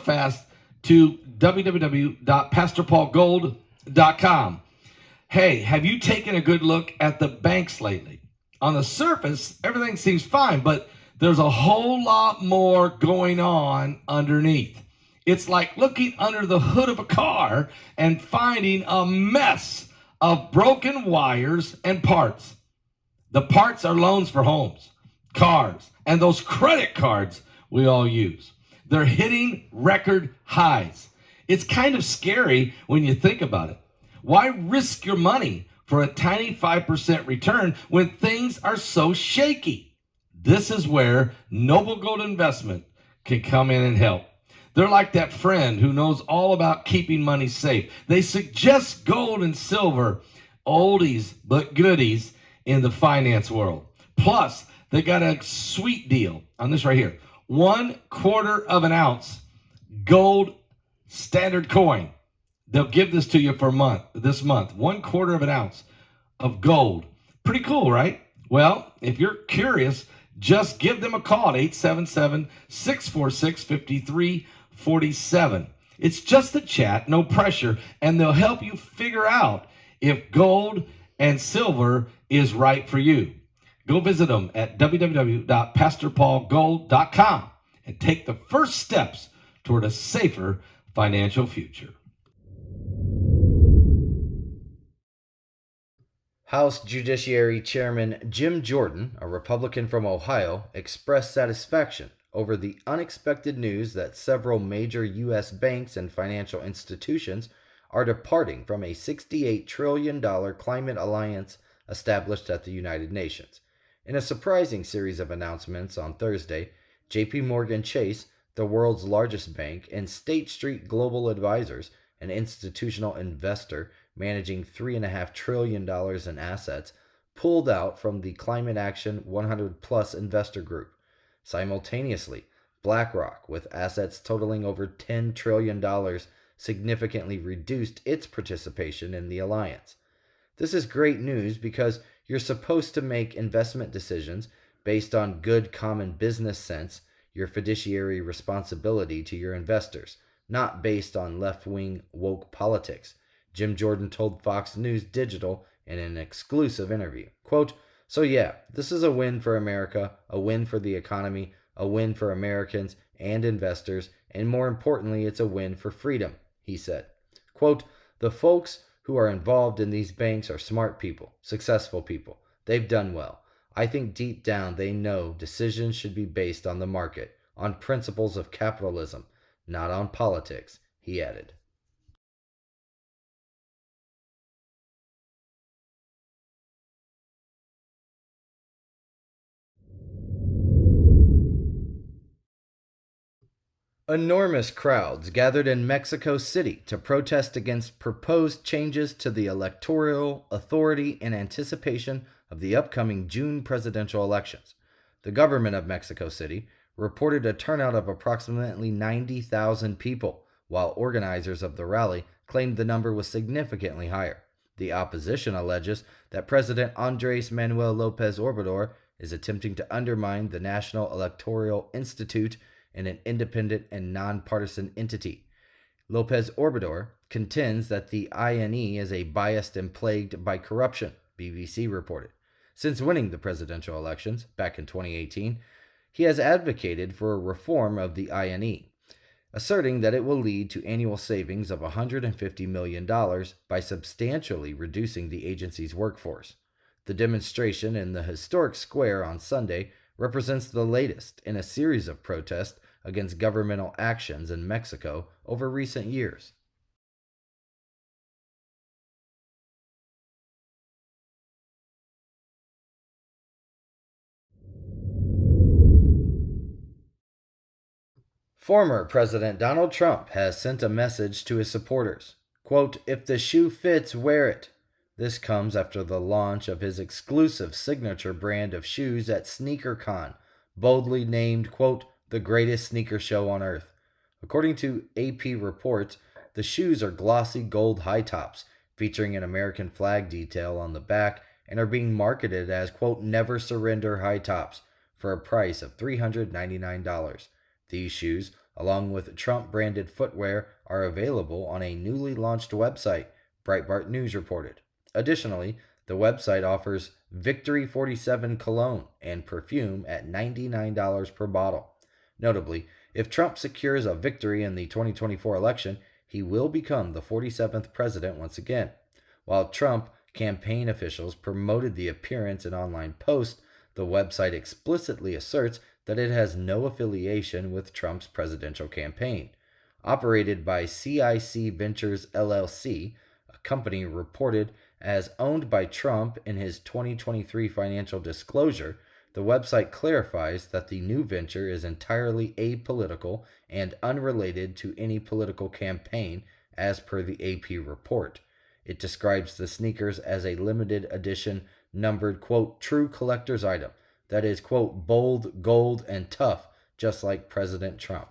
fast to www.pastorpaulgold.com. Hey, have you taken a good look at the banks lately? On the surface, everything seems fine, but there's a whole lot more going on underneath. It's like looking under the hood of a car and finding a mess of broken wires and parts. The parts are loans for homes, cars, and those credit cards we all use. They're hitting record highs. It's kind of scary when you think about it. Why risk your money for a tiny 5% return when things are so shaky? This is where Noble Gold Investment can come in and help. They're like that friend who knows all about keeping money safe. They suggest gold and silver, oldies but goodies in the finance world. Plus, they got a sweet deal on this right here. 1/4 of an ounce gold standard coin. They'll give this to you for this month. 1/4 of an ounce of gold. Pretty cool, right? Well, if you're curious, just give them a call at 877-646-5347. It's just a chat, no pressure, and they'll help you figure out if gold and silver is right for you. Go visit them at www.pastorpaulgold.com and take the first steps toward a safer financial future. House Judiciary Chairman Jim Jordan, a Republican from Ohio, expressed satisfaction over the unexpected news that several major U.S. banks and financial institutions are departing from a $68 trillion climate alliance established at the United Nations. In a surprising series of announcements on Thursday, J.P. Morgan Chase, the world's largest bank, and State Street Global Advisors, an institutional investor managing $3.5 trillion in assets, pulled out from the Climate Action 100 Plus investor group. Simultaneously, BlackRock, with assets totaling over $10 trillion, significantly reduced its participation in the alliance. This is great news because you're supposed to make investment decisions based on good common business sense, your fiduciary responsibility to your investors, not based on left-wing woke politics, Jim Jordan told Fox News Digital in an exclusive interview. Quote, "So yeah, this is a win for America, a win for the economy, a win for Americans and investors, and more importantly, it's a win for freedom," he said. Quote, "The folks who are involved in these banks are smart people, successful people. They've done well. I think deep down they know decisions should be based on the market, on principles of capitalism, not on politics," he added. Enormous crowds gathered in Mexico City to protest against proposed changes to the electoral authority in anticipation of the upcoming June presidential elections. The government of Mexico City reported a turnout of approximately 90,000 people, while organizers of the rally claimed the number was significantly higher. The opposition alleges that President Andrés Manuel López Obrador is attempting to undermine the National Electoral Institute and an independent and nonpartisan entity. López Obrador contends that the INE is a biased and plagued by corruption, BBC reported. Since winning the presidential elections back in 2018, he has advocated for a reform of the INE, asserting that it will lead to annual savings of $150 million by substantially reducing the agency's workforce. The demonstration in the historic square on Sunday represents the latest in a series of protests against governmental actions in Mexico over recent years. Former President Donald Trump has sent a message to his supporters. Quote, "If the shoe fits, wear it." This comes after the launch of his exclusive signature brand of shoes at SneakerCon, boldly named, quote, "the greatest sneaker show on earth." According to AP reports, the shoes are glossy gold high tops, featuring an American flag detail on the back, and are being marketed as, quote, "never surrender high tops," for a price of $399. These shoes, along with Trump-branded footwear, are available on a newly launched website, Breitbart News reported. Additionally, the website offers Victory 47 cologne and perfume at $99 per bottle. Notably, if Trump secures a victory in the 2024 election, he will become the 47th president once again. While Trump campaign officials promoted the appearance in online posts, the website explicitly asserts that it has no affiliation with Trump's presidential campaign. Operated by CIC Ventures LLC, a company reported as owned by Trump in his 2023 financial disclosure, the website clarifies that the new venture is entirely apolitical and unrelated to any political campaign, as per the AP report. It describes the sneakers as a limited edition numbered, quote, true collector's item that is, quote, bold, gold, and tough, just like President Trump.